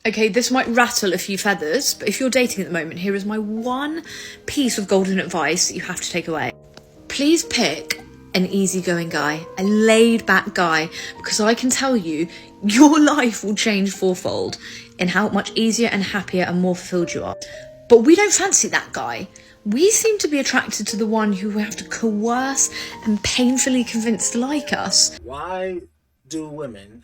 Okay, this might rattle a few feathers, but if you're dating at the moment, here is my one piece of golden advice that you have to take away. Please pick an easygoing guy, a laid-back guy, because I can tell you, your life will change fourfold in how much easier and happier and more fulfilled you are. But we don't fancy that guy. We seem to be attracted to the one who we have to coerce and painfully convince to like us. Why do women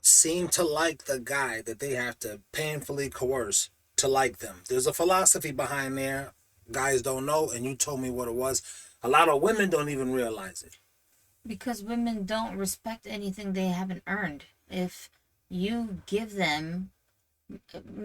seem to like the guy that they have to painfully coerce to like them? There's a philosophy behind there. Guys don't know, and you told me what it was. A lot of women don't even realize it. Because women don't respect anything they haven't earned. If you give them,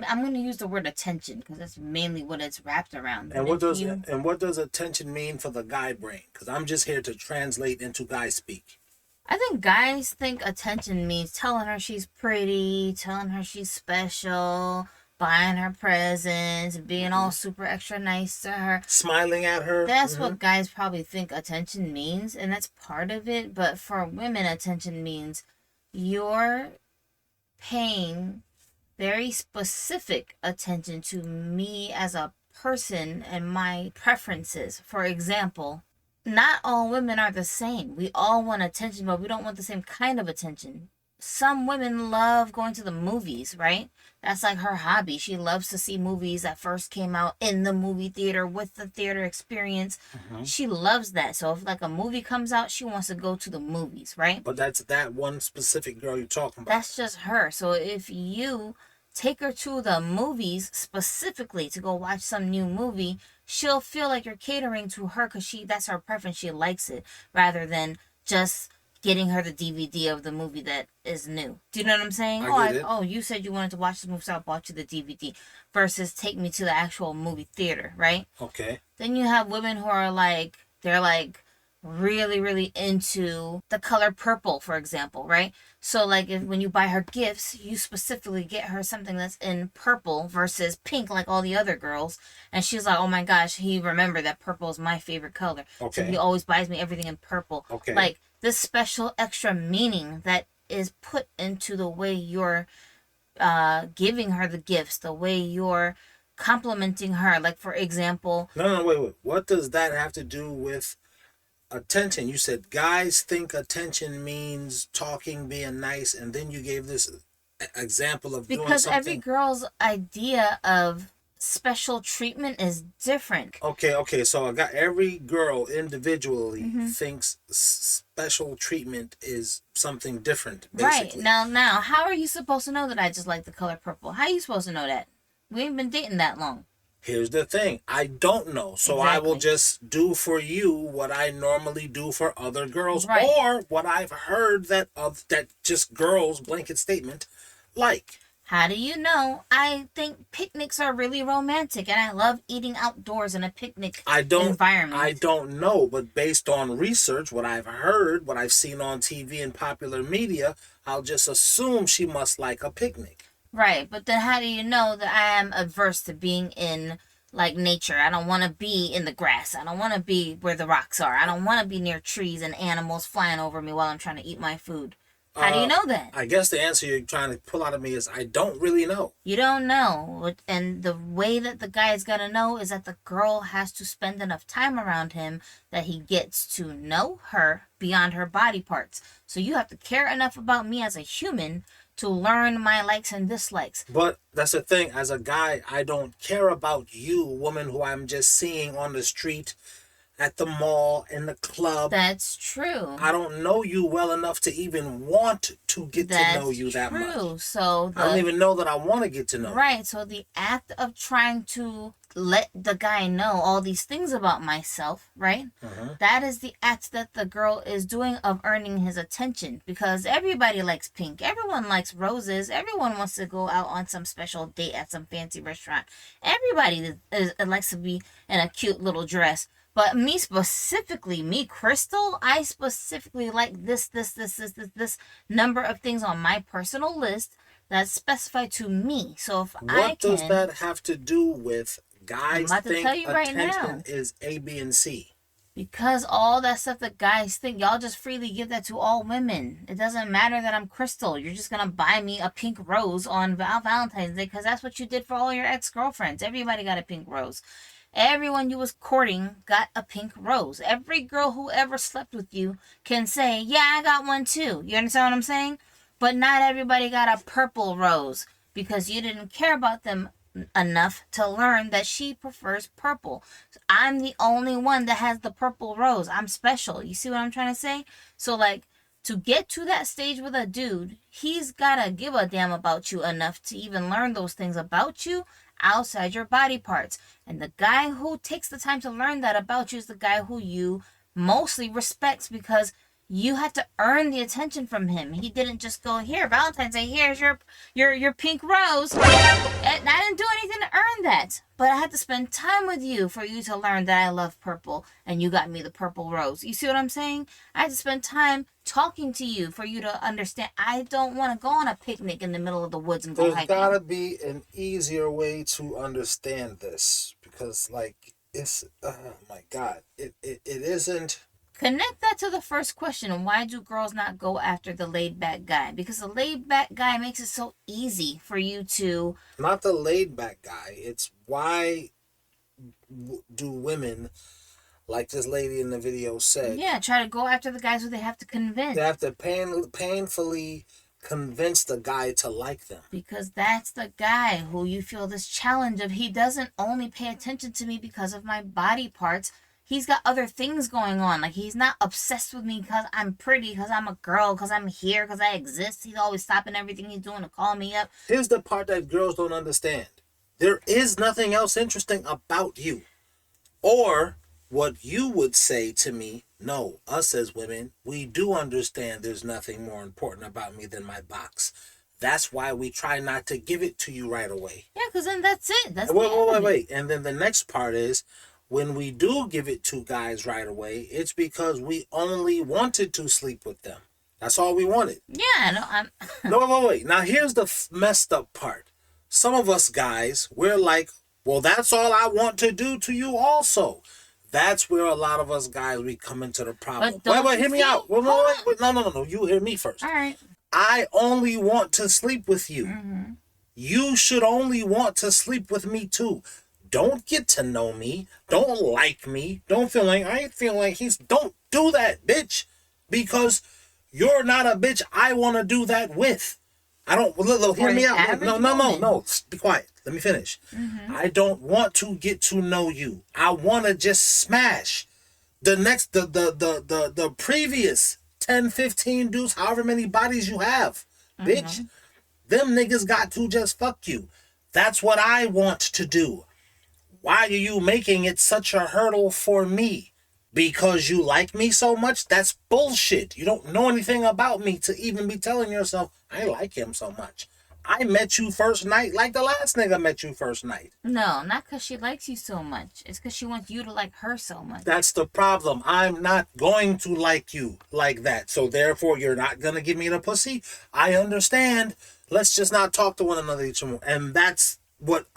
I'm going to use the word attention because that's mainly what it's wrapped around. And what does attention mean for the guy brain? Because I'm just here to translate into guy speak. I think guys think attention means telling her she's pretty, telling her she's special, buying her presents, being all super extra nice to her. Smiling at her. That's what guys probably think attention means, and that's part of it. But for women, attention means you're paying very specific attention to me as a person and my preferences. For example, not all women are the same. We all want attention, but we don't want the same kind of attention. Some women love going to the movies, right? That's like her hobby. She loves to see movies that first came out in the movie theater with the theater experience. She loves that. So if like a movie comes out, she wants to go to the movies, right? But that's that one specific girl you're talking about. That's just her. So if you take her to the movies specifically to go watch some new movie, she'll feel like you're catering to her because that's her preference. She likes it rather than just getting her the DVD of the movie that is new. Do you know what I'm saying? I you said you wanted to watch this movie, so I bought you the DVD. Versus take me to the actual movie theater, right? Okay. Then you have women who are like, they're like really, really into the color purple, for example, right? So like when you buy her gifts, you specifically get her something that's in purple versus pink like all the other girls. And she's like, oh my gosh, he remembered that purple is my favorite color. Okay. So he always buys me everything in purple. Okay. Like this special extra meaning that is put into the way you're giving her the gifts, the way you're complimenting her. Like for example... No, wait. What does that have to do with attention? You said guys think attention means talking, being nice, and then you gave this example of doing something. Because every girl's idea of special treatment is different. Okay. So I got every girl individually thinks special treatment is something different, basically. Right. Now, how are you supposed to know that I just like the color purple? How are you supposed to know that? We ain't been dating that long. Here's the thing. I don't know. So Exactly. I will just do for you what I normally do for other girls, Right. or what I've heard that just girls, blanket statement, like. How do you know? I think picnics are really romantic, and I love eating outdoors in a picnic environment. I don't know, but based on research, what I've heard, what I've seen on TV and popular media, I'll just assume she must like a picnic. Right, but then how do you know that I am averse to being in, like, nature? I don't want to be in the grass. I don't want to be where the rocks are. I don't want to be near trees and animals flying over me while I'm trying to eat my food. How do you know that? I guess the answer you're trying to pull out of me is I don't really know. You don't know. And the way that the guy's got to know is that the girl has to spend enough time around him that he gets to know her beyond her body parts. So you have to care enough about me as a human to learn my likes and dislikes. But that's the thing. As a guy, I don't care about you, woman who I'm just seeing on the street, at the mall, in the club. That's true. I don't know you well enough to even want to get to know you that much. That's true. So I don't even know that I want to get to know you. Right. So the act of trying to let the guy know all these things about myself, right? That is the act that the girl is doing of earning his attention, because everybody likes pink. Everyone likes roses. Everyone wants to go out on some special date at some fancy restaurant. Everybody likes to be in a cute little dress. But me specifically, me, Crystal, I specifically like this number of things on my personal list that's specified to me. So if what does that have to do with guys I'm about to think tell you right attention now. is A, B, and C? Because all that stuff that guys think, y'all just freely give that to all women. It doesn't matter that I'm Crystal. You're just gonna buy me a pink rose on Valentine's Day because that's what you did for all your ex-girlfriends. Everybody got a pink rose. Everyone you was courting got a pink rose. Every girl who ever slept with you can say, yeah, I got one too. You understand what I'm saying? But not everybody got a purple rose because you didn't care about them enough to learn that she prefers purple. I'm the only one that has the purple rose. I'm special. You see what I'm trying to say? So like to get to that stage with a dude, he's gotta give a damn about you enough to even learn those things about you outside your body parts. And the guy who takes the time to learn that about you is the guy who you mostly respects because you had to earn the attention from him. He didn't just go, here, Valentine's Day, here's your pink rose. And I didn't do anything to earn that. But I had to spend time with you for you to learn that I love purple. And you got me the purple rose. You see what I'm saying? I had to spend time talking to you for you to understand. I don't want to go on a picnic in the middle of the woods and go There's hiking. gotta be an easier way to understand this because, like, it's oh my god, it isn't. Connect that to the first question. Why do girls not go after the laid back guy? Because the laid back guy makes it so easy for you to. Not the laid back guy. It's why do women, like this lady in the video said, Yeah, try to go after the guys who they have to convince. they have to painfully convince the guy to like them. Because that's the guy who you feel this challenge of. He doesn't only pay attention to me because of my body parts. He's got other things going on. Like, he's not obsessed with me because I'm pretty, because I'm a girl, because I'm here, because I exist. He's always stopping everything he's doing to call me up. Here's the part that girls don't understand. There is nothing else interesting about you. Or what you would say to me, no, us as women, we do understand there's nothing more important about me than my box. That's why we try not to give it to you right away. Yeah, because then that's it. That's Wait. And then the next part is, when we do give it to guys right away, it's because we only wanted to sleep with them. That's all we wanted. Yeah, no, I'm. No, wait. Now here's the messed up part. Some of us guys, we're like, well, that's all I want to do to you also. That's where a lot of us guys, we come into the problem. Wait, hear me out. Wait, no. You hear me first. All right. I only want to sleep with you. Mm-hmm. You should only want to sleep with me too. Don't get to know me. Don't like me. Don't feel like I ain't feeling like he's. Don't do that, bitch. Because you're not a bitch I want to do that with. I don't. Hear me out. No. Be quiet. Let me finish. Mm-hmm. I don't want to get to know you. I want to just smash the previous 10, 15 dudes, however many bodies you have. Mm-hmm. Bitch. Them niggas got to just fuck you. That's what I want to do. Why are you making it such a hurdle for me? Because you like me so much? That's bullshit. You don't know anything about me to even be telling yourself, I like him so much. I met you first night like the last nigga met you first night. No, not because she likes you so much. It's because she wants you to like her so much. That's the problem. I'm not going to like you like that. So therefore, you're not going to give me the pussy. I understand. Let's just not talk to one another each more. And that's what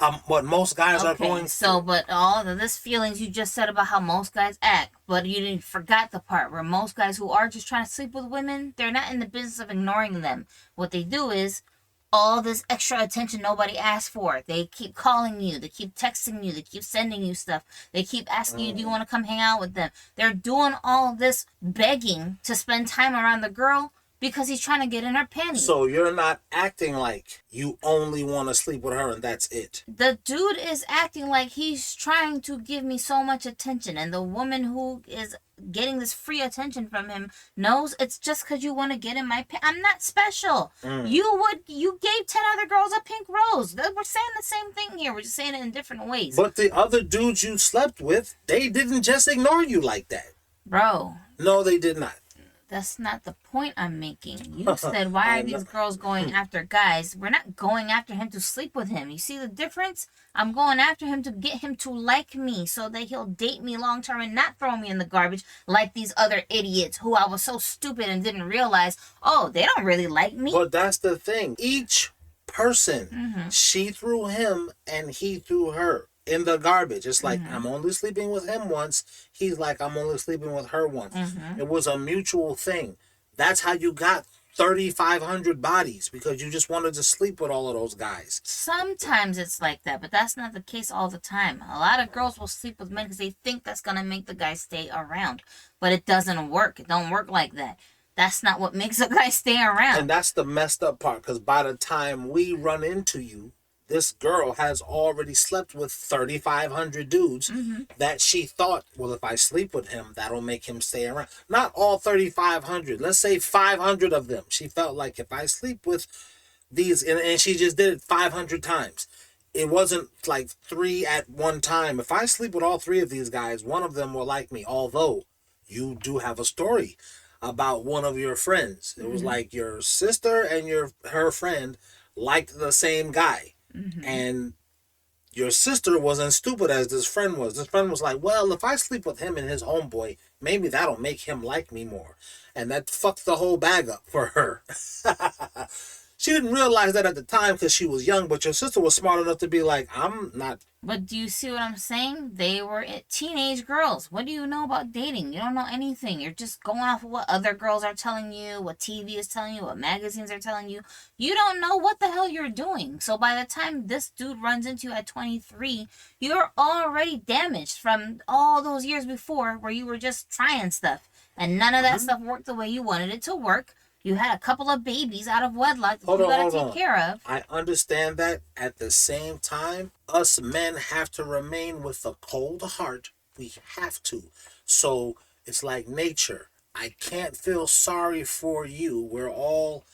most guys are going through. So, but all of this feelings you just said about how most guys act, but you didn't forgot the part where most guys who are just trying to sleep with women, they're not in the business of ignoring them. What they do is all this extra attention nobody asked for. They keep calling you, they keep texting you, they keep sending you stuff, they keep asking you, do you want to come hang out with them? They're doing all this begging to spend time around the girl because he's trying to get in her panties. So you're not acting like you only want to sleep with her and that's it. The dude is acting like he's trying to give me so much attention, and the woman who is getting this free attention from him knows it's just because you want to get in my I'm not special. You gave 10 other girls a pink rose. We're saying the same thing here. We're just saying it in different ways. But the other dudes you slept with, they didn't just ignore you like that. Bro. No, they did not. That's not the point I'm making. You said, why are these girls going after guys? We're not going after him to sleep with him. You see the difference? I'm going after him to get him to like me so that he'll date me long term and not throw me in the garbage like these other idiots who I was so stupid and didn't realize, oh, they don't really like me. But that's the thing. Each person, she threw him and he threw her. in the garbage. It's like, I'm only sleeping with him once. He's like, I'm only sleeping with her once. It was a mutual thing. That's how you got 3,500 bodies, because you just wanted to sleep with all of those guys. Sometimes it's like that, but that's not the case all the time. A lot of girls will sleep with men because they think that's going to make the guy stay around. But it doesn't work. It don't work like that. That's not what makes a guy stay around. And that's the messed up part, because by the time we run into you, this girl has already slept with 3,500 dudes that she thought, well, if I sleep with him, that'll make him stay around. Not all 3,500. Let's say 500 of them. She felt like, if I sleep with these, and she just did it 500 times. It wasn't like 3 at one time. If I sleep with all 3 of these guys, one of them will like me. Although you do have a story about one of your friends. It was like your sister and her friend liked the same guy. And your sister wasn't stupid as this friend was. This friend was like, well, if I sleep with him and his homeboy, maybe that'll make him like me more. And that fucked the whole bag up for her. She didn't realize that at the time because she was young, but your sister was smart enough to be like, I'm not. But do you see what I'm saying? They were teenage girls. What do you know about dating? You don't know anything. You're just going off of what other girls are telling you, what TV is telling you, what magazines are telling you. You don't know what the hell you're doing. So by the time this dude runs into you at 23, you're already damaged from all those years before where you were just trying stuff. And none of that stuff worked the way you wanted it to work. You had a couple of babies out of wedlock that you gotta take care of. I understand that. At the same time, us men have to remain with a cold heart. We have to. So it's like nature. I can't feel sorry for you. We're all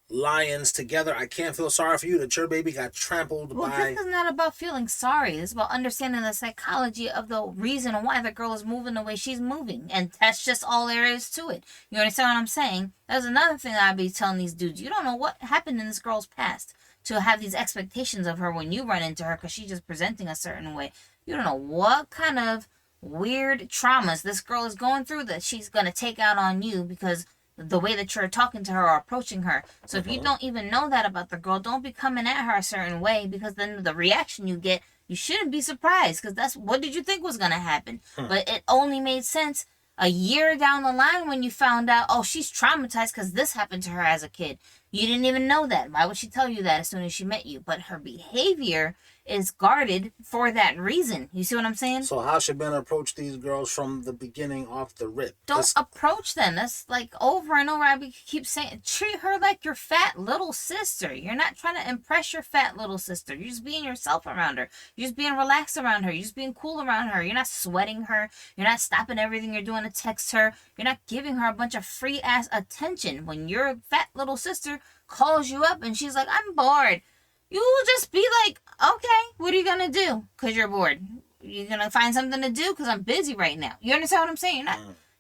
lions together. I can't feel sorry for you that your baby got trampled by. This is not about feeling sorry. It's about understanding the psychology of the reason why the girl is moving the way she's moving. And that's just all there is to it. You understand what I'm saying? There's another thing that I'd be telling these dudes. You don't know what happened in this girl's past to have these expectations of her when you run into her because she's just presenting a certain way. You don't know what kind of weird traumas this girl is going through that she's going to take out on you because the way that you're talking to her or approaching her. So if you don't even know that about the girl, don't be coming at her a certain way, because then the reaction you get, you shouldn't be surprised, because that's what did you think was going to happen. But it only made sense a year down the line when you found out, oh, she's traumatized because this happened to her as a kid. You didn't even know that. Why would she tell you that as soon as she met you? But her behavior is guarded for that reason. You see what I'm saying? So how should men approach these girls from the beginning off the rip? Don't approach them. That's like over and over. I keep saying, treat her like your fat little sister. You're not trying to impress your fat little sister. You're just being yourself around her. You're just being relaxed around her. You're just being cool around her. You're not sweating her. You're not stopping everything you're doing to text her. You're not giving her a bunch of free ass attention. When your fat little sister calls you up and she's like, I'm bored, you will just be like, okay, what are you gonna do? Because you're bored. You're gonna find something to do because I'm busy right now. You understand what I'm saying?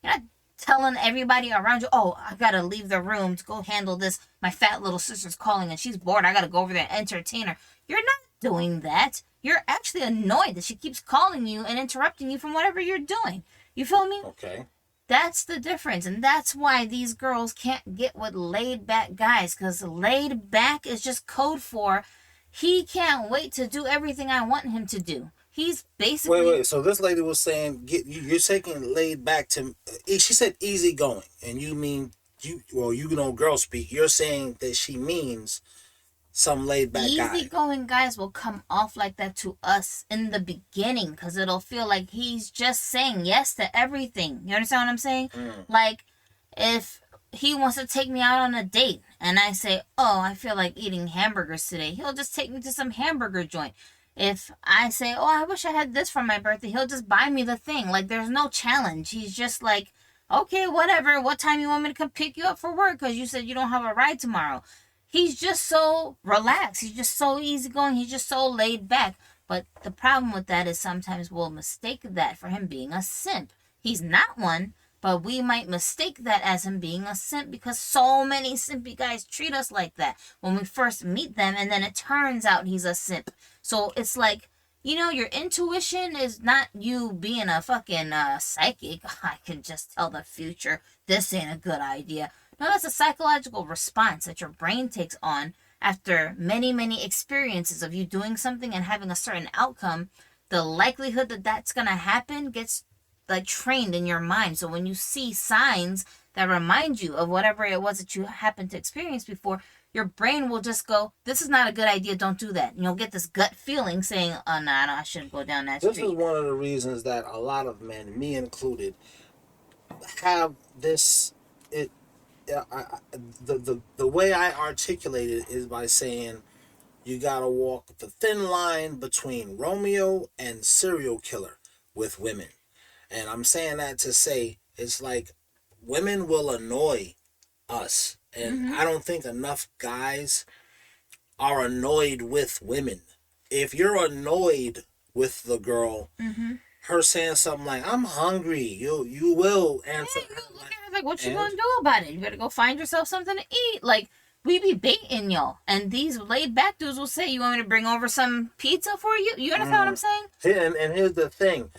You're not telling everybody around you, oh, I gotta leave the room to go handle this. My fat little sister's calling and she's bored. I gotta go over there and entertain her. You're not doing that. You're actually annoyed that she keeps calling you and interrupting you from whatever you're doing. You feel me? Okay. That's the difference. And that's why these girls can't get with laid back guys. Because laid back is just code for he can't wait to do everything I want him to do. He's basically... Wait. So this lady was saying, you're taking laid back to... She said easy going. And you mean... you know girl speak. You're saying that she means some laid back guy. Easygoing guys will come off like that to us in the beginning because it'll feel like he's just saying yes to everything. You understand what I'm saying? Like, if he wants to take me out on a date and I say, oh, I feel like eating hamburgers today, he'll just take me to some hamburger joint. If I say, oh, I wish I had this for my birthday, he'll just buy me the thing. Like, there's no challenge. He's just like, okay, whatever. What time you want me to come pick you up for work? Because you said you don't have a ride tomorrow. He's just so relaxed. He's just so easygoing. He's just so laid back. But the problem with that is sometimes we'll mistake that for him being a simp. He's not one, but we might mistake that as him being a simp because so many simpy guys treat us like that when we first meet them, and then it turns out he's a simp. So it's like, you know, your intuition is not you being a fucking psychic. I can just tell the future. This ain't a good idea. No, that's a psychological response that your brain takes on after many, many experiences of you doing something and having a certain outcome the likelihood that that's gonna happen gets like trained in your mind. So when you see signs that remind you of whatever it was that you happened to experience before, your brain will just go, this is not a good idea, don't do that. And you'll get this gut feeling saying, oh, no, I shouldn't go down that This street. is one of the reasons that a lot of men, me included, have this. The way I articulate it is by saying you gotta walk the thin line between Romeo and serial killer with women. And I'm saying that to say it's like women will annoy us. And I don't think enough guys are annoyed with women. If you're annoyed with the girl, her saying something like, I'm hungry, you will answer. Yeah, you look at her like, what you gonna do about it? You better go find yourself something to eat. Like, we be baiting y'all. And these laid back dudes will say, you want me to bring over some pizza for you? You understand what I'm saying? And here's the thing.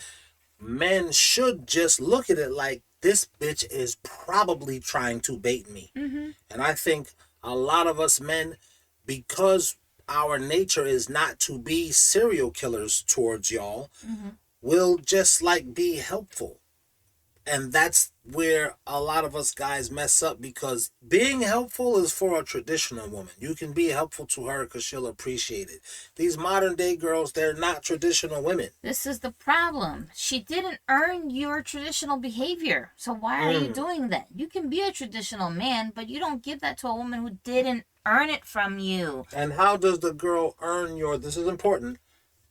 Men should just look at it like, this bitch is probably trying to bait me. And I think a lot of us men, because our nature is not to be serial killers towards y'all, will just like be helpful. And that's where a lot of us guys mess up, because being helpful is for a traditional woman. You can be helpful to her because she'll appreciate it. These modern day girls, they're not traditional women. This is the problem. She didn't earn your traditional behavior. So why are you doing that? You can be a traditional man, but you don't give that to a woman who didn't earn it from you. And how does the girl earn your... This is important.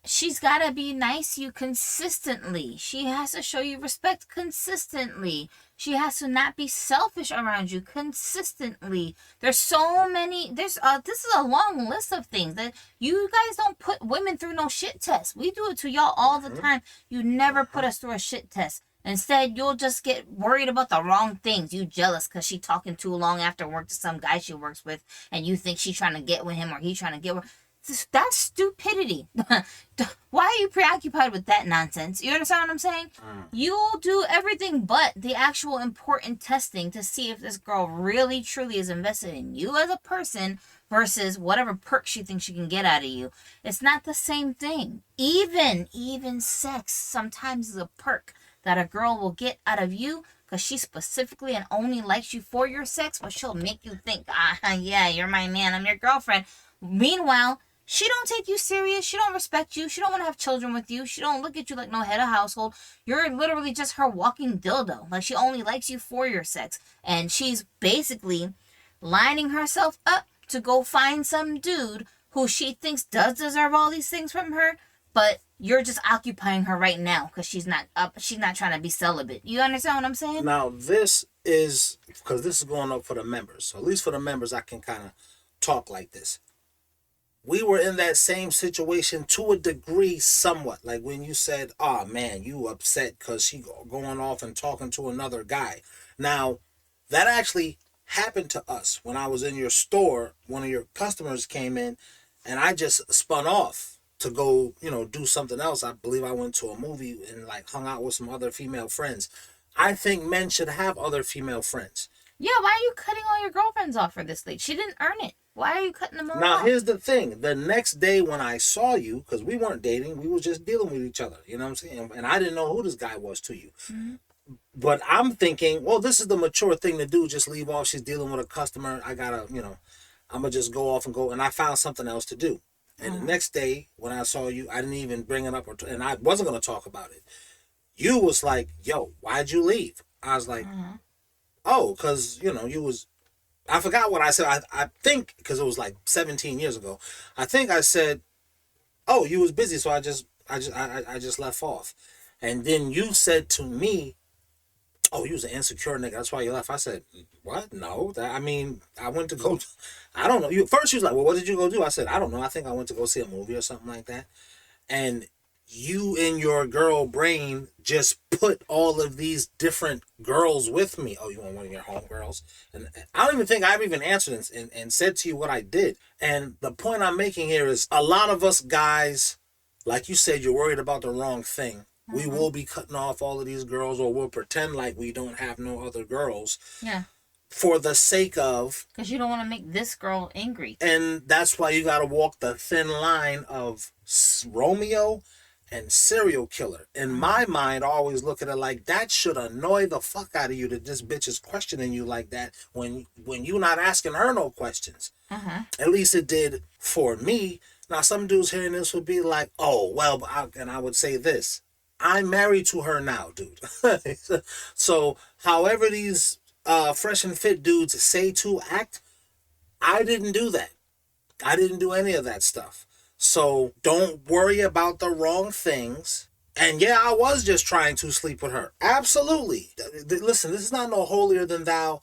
She's got to be nice to you consistently. She has to show you respect consistently. She has to not be selfish around you consistently. There's so many, this is a long list of things that you guys don't put women through no shit test. We do it to y'all all the time. You never put us through a shit test. Instead, you'll just get worried about the wrong things. You jealous because she talking too long after work to some guy she works with, and you think she's trying to get with him or he trying to get with. That's stupidity. Why are you preoccupied with that nonsense? You understand what I'm saying? You'll do everything but the actual important testing to see if this girl really truly is invested in you as a person versus whatever perks she thinks she can get out of you. It's not the same thing. Even sex sometimes is a perk that a girl will get out of you because she specifically and only likes you for your sex, but she'll make you think, yeah, you're my man, I'm your girlfriend. Meanwhile, she don't take you serious. She don't respect you. She don't want to have children with you. She don't look at you like no head of household. You're literally just her walking dildo. Like, she only likes you for your sex. And she's basically lining herself up to go find some dude who she thinks does deserve all these things from her, but you're just occupying her right now because she's not trying to be celibate. You understand what I'm saying? Now, this is, because this is going up for the members. So at least for the members, I can kind of talk like this. We were in that same situation to a degree somewhat. Like when you said, oh man, you upset because she going off and talking to another guy. Now, that actually happened to us. When I was in your store, one of your customers came in and I just spun off to go, do something else. I believe I went to a movie and like hung out with some other female friends. I think men should have other female friends. Yeah, why are you cutting all your girlfriends off for this late? She didn't earn it. Why are you cutting them all Now, off? here's the thing. The next day when I saw you, because we weren't dating, we were just dealing with each other. You know what I'm saying? And I didn't know who this guy was to you. But I'm thinking, well, this is the mature thing to do. Just leave off. She's dealing with a customer. I got to, I'm going to just go off and go. And I found something else to do. And the next day when I saw you, I didn't even bring it up. And I wasn't going to talk about it. You was like, yo, why'd you leave? I was like, oh, because, you was... I forgot what I said. I think, because it was like 17 years ago, I think I said, oh, you was busy, so I just left off. And then you said to me, oh, you was an insecure nigga, that's why you left. I said, what? No. I went to go, I don't know. First, you was like, well, what did you go do? I said, I don't know. I think I went to go see a movie or something like that. And you in your girl brain just put all of these different girls with me. Oh, you want one of your homegirls? And I don't even think I've even answered and said to you what I did. And the point I'm making here is a lot of us guys, like you said, you're worried about the wrong thing. We will be cutting off all of these girls, or we'll pretend like we don't have no other girls. Yeah. For the sake of... Because you don't want to make this girl angry. And that's why you got to walk the thin line of Romeo and serial killer. In my mind, I always look at it like that should annoy the fuck out of you that this bitch is questioning you like that when you're not asking her no questions. At least it did for me. Now, some dudes hearing this would be like, oh, well, and I would say this. I'm married to her now, dude. So, however these fresh and fit dudes say to act, I didn't do that. I didn't do any of that stuff. So don't worry about the wrong things. And yeah, I was just trying to sleep with her. Absolutely. Listen, this is not no holier than thou,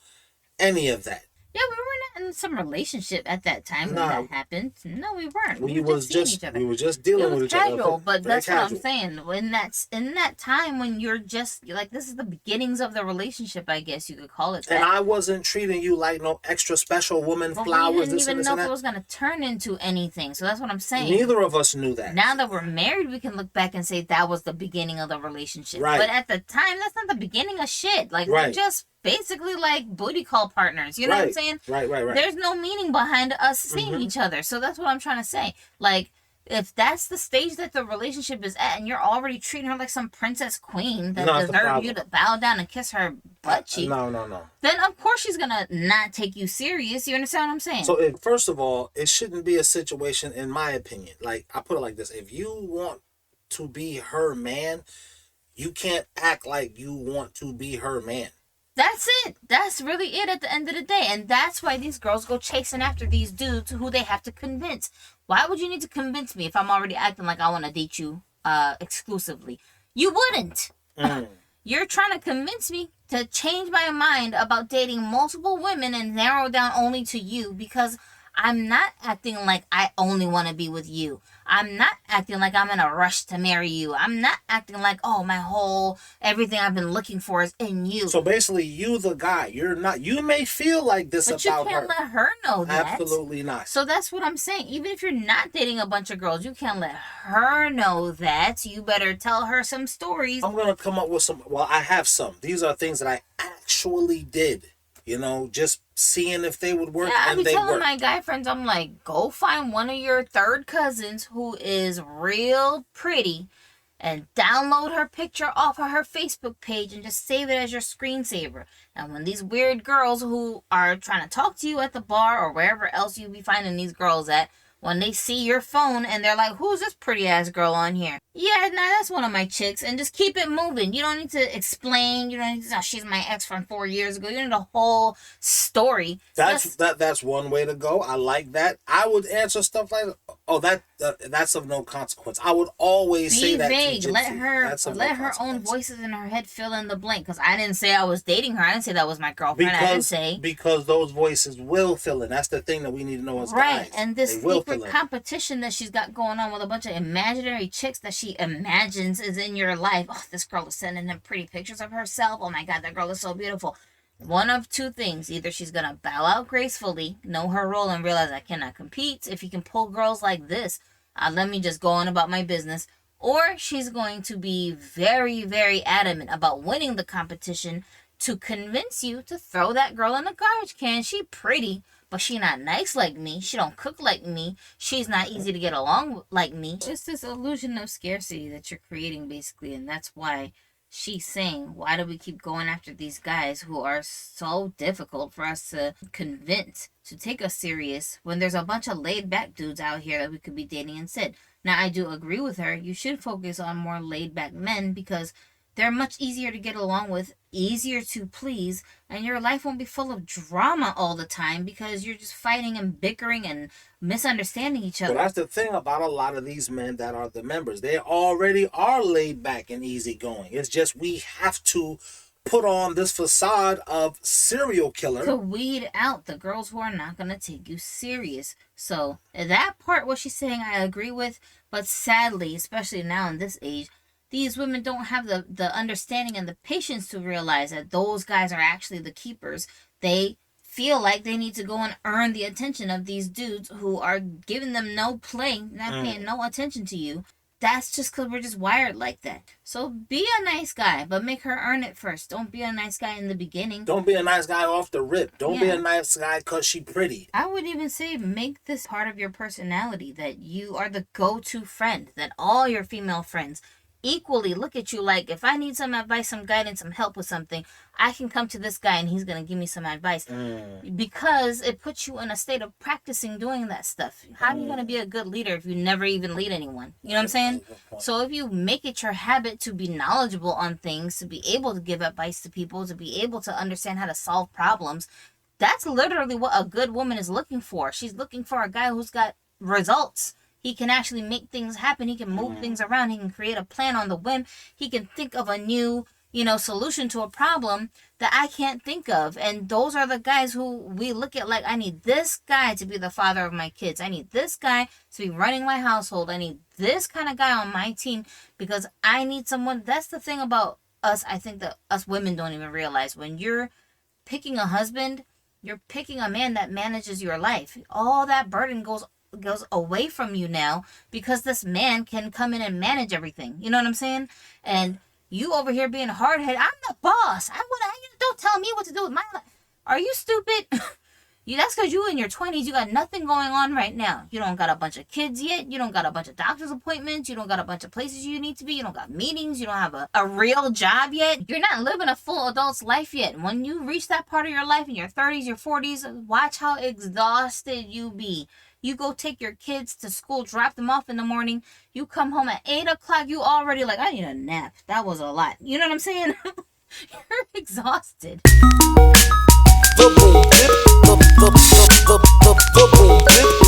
any of that. Yeah, we were not in some relationship at that time when that happened. No, we weren't. We were just dealing with each other. Casual, but that's what I'm saying. When that's in that time when you're just like, this is the beginnings of the relationship, I guess you could call it that. And I wasn't treating you like no extra special woman, flowers. We didn't even know if it was gonna turn into anything. So that's what I'm saying. Neither of us knew that. Now that we're married, we can look back and say that was the beginning of the relationship. Right. But at the time, that's not the beginning of shit. Like we're just basically like booty call partners. You know what I'm saying? Right. There's no meaning behind us seeing each other. So that's what I'm trying to say. Like, if that's the stage that the relationship is at and you're already treating her like some princess queen that deserves you to bow down and kiss her butt cheek. No. Then of course she's going to not take you serious. You understand what I'm saying? So first of all, it shouldn't be a situation, in my opinion. Like, I put it like this. If you want to be her man, you can't act like you want to be her man. That's it. That's really it at the end of the day. And that's why these girls go chasing after these dudes who they have to convince. Why would you need to convince me if I'm already acting like I want to date you exclusively? You wouldn't. You're trying to convince me to change my mind about dating multiple women and narrow down only to you because I'm not acting like I only want to be with you. I'm not acting like I'm in a rush to marry you. I'm not acting like, oh, everything I've been looking for is in you. So basically, you the guy. You're not. You may feel like this about her. But you can't let her know that. Absolutely not. So that's what I'm saying. Even if you're not dating a bunch of girls, you can't let her know that. You better tell her some stories. I'm going to come up with some. Well, I have some. These are things that I actually did. You know, just seeing if they would work, and they work. telling my guy friends, I'm like, go find one of your third cousins who is real pretty and download her picture off of her Facebook page and just save it as your screensaver. And when these weird girls who are trying to talk to you at the bar or wherever else you be finding these girls at, when they see your phone and they're like, who's this pretty ass girl on here? Yeah, that's one of my chicks. And just keep it moving. You don't need to explain. You don't need to say, she's my ex from 4 years ago. You need a whole story. That's one way to go. I like that. I would answer stuff like, oh, that's of no consequence. I would always say that. Be vague. Let her own voices in her head fill in the blank. Because I didn't say I was dating her. I didn't say that was my girlfriend. I didn't say. Because those voices will fill in. That's the thing that we need to know as guys. Right. And this secret competition that she's got going on with a bunch of imaginary chicks that she imagines is in your life. Oh, this girl is sending them pretty pictures of herself. Oh my God, that girl is so beautiful. One of two things. Either she's going to bow out gracefully, know her role, and realize I cannot compete. If you can pull girls like this, let me just go on about my business. Or she's going to be very, very adamant about winning the competition to convince you to throw that girl in the garbage can. She pretty, but she not nice like me. She don't cook like me. She's not easy to get along with like me. Just this illusion of scarcity that you're creating, basically. And that's why she's saying, why do we keep going after these guys who are so difficult for us to convince to take us serious when there's a bunch of laid back dudes out here that we could be dating instead? Now, I do agree with her. You should focus on more laid back men because they're much easier to get along with, easier to please, and your life won't be full of drama all the time because you're just fighting and bickering and misunderstanding each other. But that's the thing about a lot of these men that are the members. They already are laid back and easygoing. It's just we have to put on this facade of serial killer to weed out the girls who are not going to take you serious. So that part, what she's saying, I agree with. But sadly, especially now in this age, these women don't have the understanding and the patience to realize that those guys are actually the keepers. They feel like they need to go and earn the attention of these dudes who are giving them no play, not paying no attention to you. that's just because we're just wired like that. So be a nice guy, but make her earn it first. Don't be a nice guy in the beginning. Don't be a nice guy off the rip. Don't be Yeah. a nice guy because she pretty. I would even say make this part of your personality, that you are the go-to friend, that all your female friends equally look at you like, if I need some advice, some guidance, some help with something, I can come to this guy and he's going to give me some advice. Because it puts you in a state of practicing doing that stuff. How are you going to be a good leader if you never even lead anyone? You know what I'm saying? So if you make it your habit to be knowledgeable on things, to be able to give advice to people, to be able to understand how to solve problems, that's literally what a good woman is looking for. She's looking for a guy who's got results. He can actually make things happen. He can move things around. He can create a plan on the whim. He can think of a new, solution to a problem that I can't think of. And those are the guys who we look at like, I need this guy to be the father of my kids. I need this guy to be running my household. I need this kind of guy on my team because I need someone. That's the thing about us. I think that us women don't even realize when you're picking a husband, you're picking a man that manages your life. All that burden goes away from you now because this man can come in and manage everything. You know what I'm saying? And you over here being hard-headed, I'm the boss. Don't tell me what to do with my life. Are you stupid? That's because you in your 20s. You got nothing going on right now. You don't got a bunch of kids yet. You don't got a bunch of doctor's appointments. You don't got a bunch of places you need to be. You don't got meetings. You don't have a real job yet. You're not living a full adult's life yet. When you reach that part of your life in your 30s, your 40s, watch how exhausted you be. You go take your kids to school, drop them off in the morning. You come home at 8 o'clock. You already like, I need a nap. That was a lot. You know what I'm saying? You're exhausted. The boom, the boom,